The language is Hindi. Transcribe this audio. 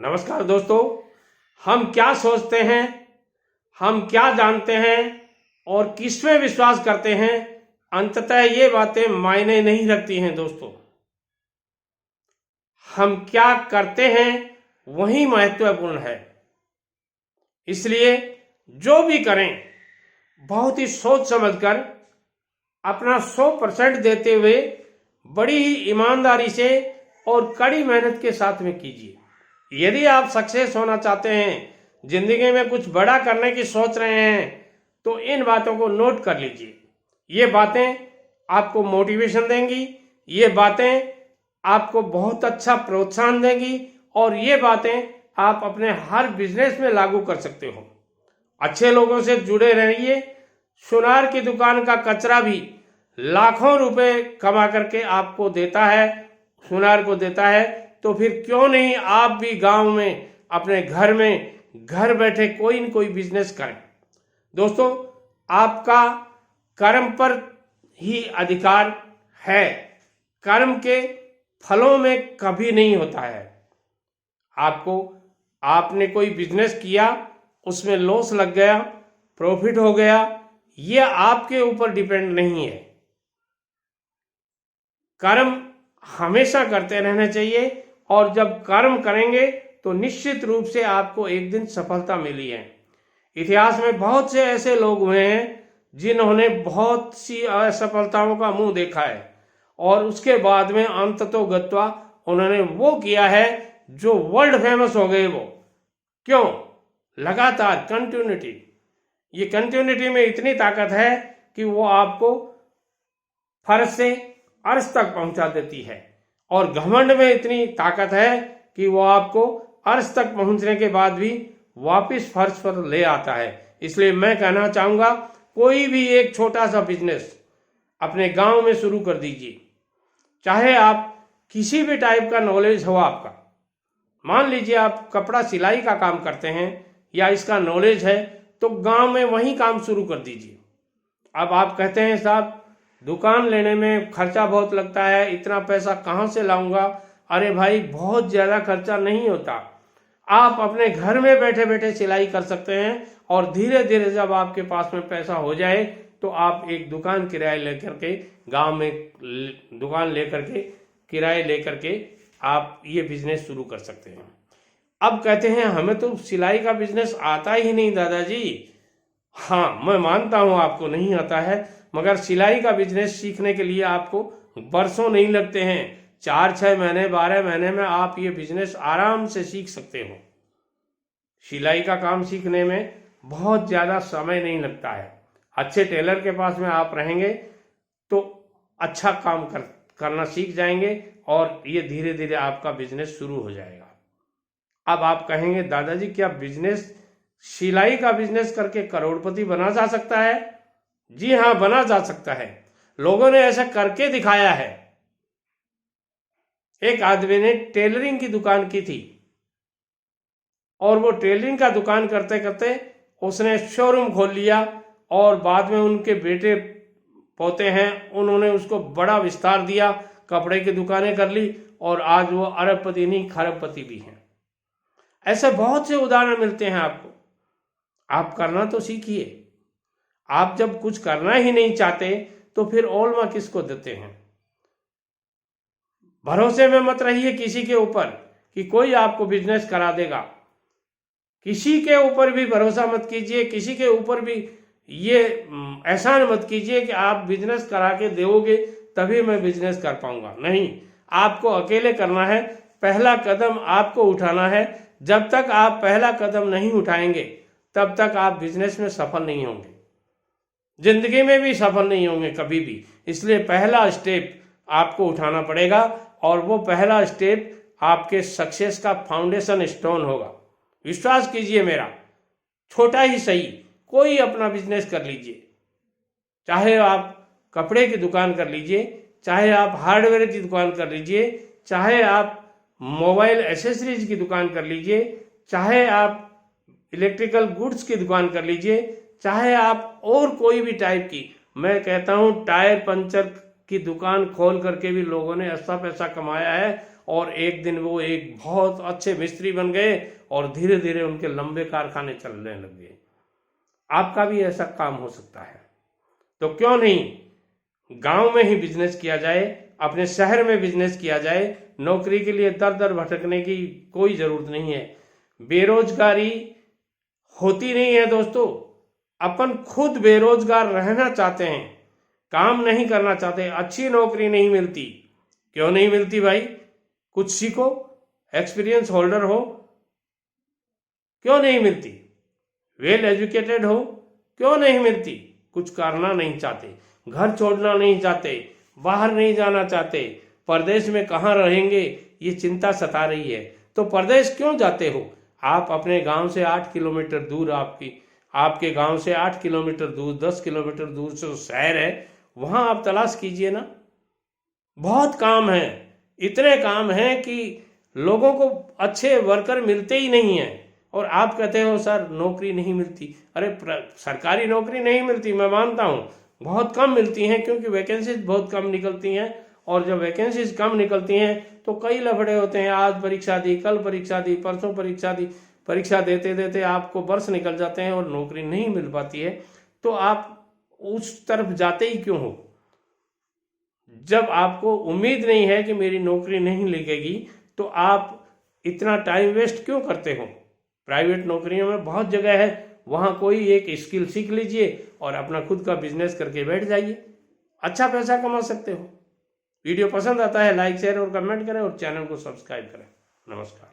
नमस्कार दोस्तों, हम क्या सोचते हैं, हम क्या जानते हैं और किसमें विश्वास करते हैं, अंततः ये बातें मायने नहीं रखती हैं दोस्तों। हम क्या करते हैं वही महत्वपूर्ण है। इसलिए जो भी करें बहुत ही सोच समझकर अपना 100% देते हुए बड़ी ही ईमानदारी से और कड़ी मेहनत के साथ में कीजिए। यदि आप सक्सेस होना चाहते हैं, जिंदगी में कुछ बड़ा करने की सोच रहे हैं, तो इन बातों को नोट कर लीजिए। ये बातें आपको मोटिवेशन देंगी, ये बातें आपको बहुत अच्छा प्रोत्साहन देंगी और ये बातें आप अपने हर बिजनेस में लागू कर सकते हो। अच्छे लोगों से जुड़े रहिए। सुनार की दुकान का कचरा भी लाखों रुपए कमा करके आपको देता है, सुनार को देता है, तो फिर क्यों नहीं आप भी गांव में अपने घर में घर बैठे कोई न कोई बिजनेस करें। दोस्तों, आपका कर्म पर ही अधिकार है, कर्म के फलों में कभी नहीं होता है। आपने कोई बिजनेस किया, उसमें लॉस लग गया, प्रॉफिट हो गया, यह आपके ऊपर डिपेंड नहीं है। कर्म हमेशा करते रहना चाहिए और जब कर्म करेंगे तो निश्चित रूप से आपको एक दिन सफलता मिली है। इतिहास में बहुत से ऐसे लोग हुए हैं जिन्होंने बहुत सी असफलताओं का मुंह देखा है और उसके बाद में अंततोगत्वा उन्होंने वो किया है जो वर्ल्ड फेमस हो गए। वो क्यों? लगातार कंटिन्यूटी। ये कंटिन्यूटी में इतनी ताकत है कि वो आपको फर्श से अर्श तक पहुंचा देती है और घमंड में इतनी ताकत है कि वो आपको अर्श तक पहुंचने के बाद भी वापस फर्श पर ले आता है। इसलिए मैं कहना चाहूंगा, कोई भी एक छोटा सा बिजनेस अपने गांव में शुरू कर दीजिए। चाहे आप किसी भी टाइप का नॉलेज हो आपका, मान लीजिए आप कपड़ा सिलाई का काम करते हैं या इसका नॉलेज है, तो गांव में वही काम शुरू कर दीजिए। अब आप कहते हैं साहब दुकान लेने में खर्चा बहुत लगता है, इतना पैसा कहाँ से लाऊंगा? अरे भाई, बहुत ज़्यादा खर्चा नहीं होता। आप अपने घर में बैठे बैठे सिलाई कर सकते हैं और धीरे धीरे जब आपके पास में पैसा हो जाए तो आप एक दुकान किराए लेकर के, गांव में दुकान लेकर के किराए लेकर के आप ये बिजनेस शुरू कर सकते हैं। अब कहते हैं हमें तो सिलाई का बिजनेस आता ही नहीं दादाजी। हाँ, मैं मानता हूँ आपको नहीं आता है, मगर सिलाई का बिजनेस सीखने के लिए आपको बरसों नहीं लगते हैं। 4-6 महीने 12 महीने में आप ये बिजनेस आराम से सीख सकते हो। सिलाई का काम सीखने में बहुत ज़्यादा समय नहीं लगता है। अच्छे टेलर के पास में आप रहेंगे तो अच्छा काम करना सीख जाएंगे और ये धीरे धीरे आपका बिजनेस शुरू हो जाएगा। अब आप कहेंगे दादाजी क्या बिजनेस, सिलाई का बिजनेस करके करोड़पति बना जा सकता है? जी हाँ, बना जा सकता है। लोगों ने ऐसा करके दिखाया है। एक आदमी ने टेलरिंग की दुकान की थी और वो टेलरिंग का दुकान करते करते उसने शोरूम खोल लिया और बाद में उनके बेटे पोते हैं, उन्होंने उसको बड़ा विस्तार दिया, कपड़े की दुकानें कर ली और आज वो अरबपति नहीं खरबपति भी हैं। ऐसे बहुत से उदाहरण मिलते हैं आपको। आप करना तो सीखिए। आप जब कुछ करना ही नहीं चाहते तो फिर ओलमा किसको देते हैं? भरोसे में मत रहिए किसी के ऊपर कि कोई आपको बिजनेस करा देगा। किसी के ऊपर भी भरोसा मत कीजिए, किसी के ऊपर भी ये एहसान मत कीजिए कि आप बिजनेस करा के दोगे तभी मैं बिजनेस कर पाऊंगा। नहीं, आपको अकेले करना है। पहला कदम आपको उठाना है। जब तक आप पहला कदम नहीं उठाएंगे तब तक आप बिजनेस में सफल नहीं होंगे, जिंदगी में भी सफल नहीं होंगे कभी भी। इसलिए पहला स्टेप आपको उठाना पड़ेगा और वो पहला स्टेप आपके सक्सेस का फाउंडेशन स्टोन होगा। विश्वास कीजिए मेरा, छोटा ही सही कोई अपना बिजनेस कर लीजिए। चाहे आप कपड़े की दुकान कर लीजिए, चाहे आप हार्डवेयर की दुकान कर लीजिए, चाहे आप मोबाइल एसेसरीज की दुकान कर लीजिए, चाहे आप इलेक्ट्रिकल गुड्स की दुकान कर लीजिए, चाहे आप और कोई भी टाइप की, मैं कहता हूँ टायर पंचर की दुकान खोल करके भी लोगों ने अच्छा पैसा कमाया है और एक दिन वो एक बहुत अच्छे मिस्त्री बन गए और धीरे धीरे उनके लंबे कारखाने चलने लग गए। आपका भी ऐसा काम हो सकता है, तो क्यों नहीं गांव में ही बिजनेस किया जाए, अपने शहर में बिजनेस किया जाए। नौकरी के लिए दर दर भटकने की कोई जरूरत नहीं है। बेरोजगारी होती नहीं है दोस्तों, अपन खुद बेरोजगार रहना चाहते हैं, काम नहीं करना चाहते, अच्छी नौकरी नहीं मिलती। क्यों नहीं मिलती भाई? कुछ सीखो, एक्सपीरियंस होल्डर हो, क्यों नहीं मिलती? वेल एजुकेटेड हो, क्यों नहीं मिलती? कुछ करना नहीं चाहते, घर छोड़ना नहीं चाहते, बाहर नहीं जाना चाहते, परदेश में कहाँ रहेंगे ये चिंता सता रही है। तो परदेश क्यों जाते हो? आप अपने गांव से 8 किलोमीटर दूर, आपके गांव से 8 किलोमीटर दूर, 10 किलोमीटर दूर जो शहर है वहां आप तलाश कीजिए ना। बहुत काम है, इतने काम हैं कि लोगों को अच्छे वर्कर मिलते ही नहीं हैं। और आप कहते हो सर नौकरी नहीं मिलती। अरे सरकारी नौकरी नहीं मिलती, मैं मानता हूँ बहुत कम मिलती हैं, क्योंकि वैकेंसीज बहुत कम निकलती हैं। और जब वैकेंसीज कम निकलती हैं तो कई लफड़े होते हैं, आज परीक्षा दी, कल परीक्षा दी, परसों परीक्षा दी, परीक्षा देते देते आपको वर्ष निकल जाते हैं और नौकरी नहीं मिल पाती है। तो आप उस तरफ जाते ही क्यों हो? जब आपको उम्मीद नहीं है कि मेरी नौकरी नहीं लगेगी तो आप इतना टाइम वेस्ट क्यों करते हो? प्राइवेट नौकरियों में बहुत जगह है, वहां कोई एक स्किल सीख लीजिए और अपना खुद का बिजनेस करके बैठ जाइए, अच्छा पैसा कमा सकते हो। वीडियो पसंद आता है लाइक शेयर और कमेंट करें और चैनल को सब्सक्राइब करें। नमस्कार।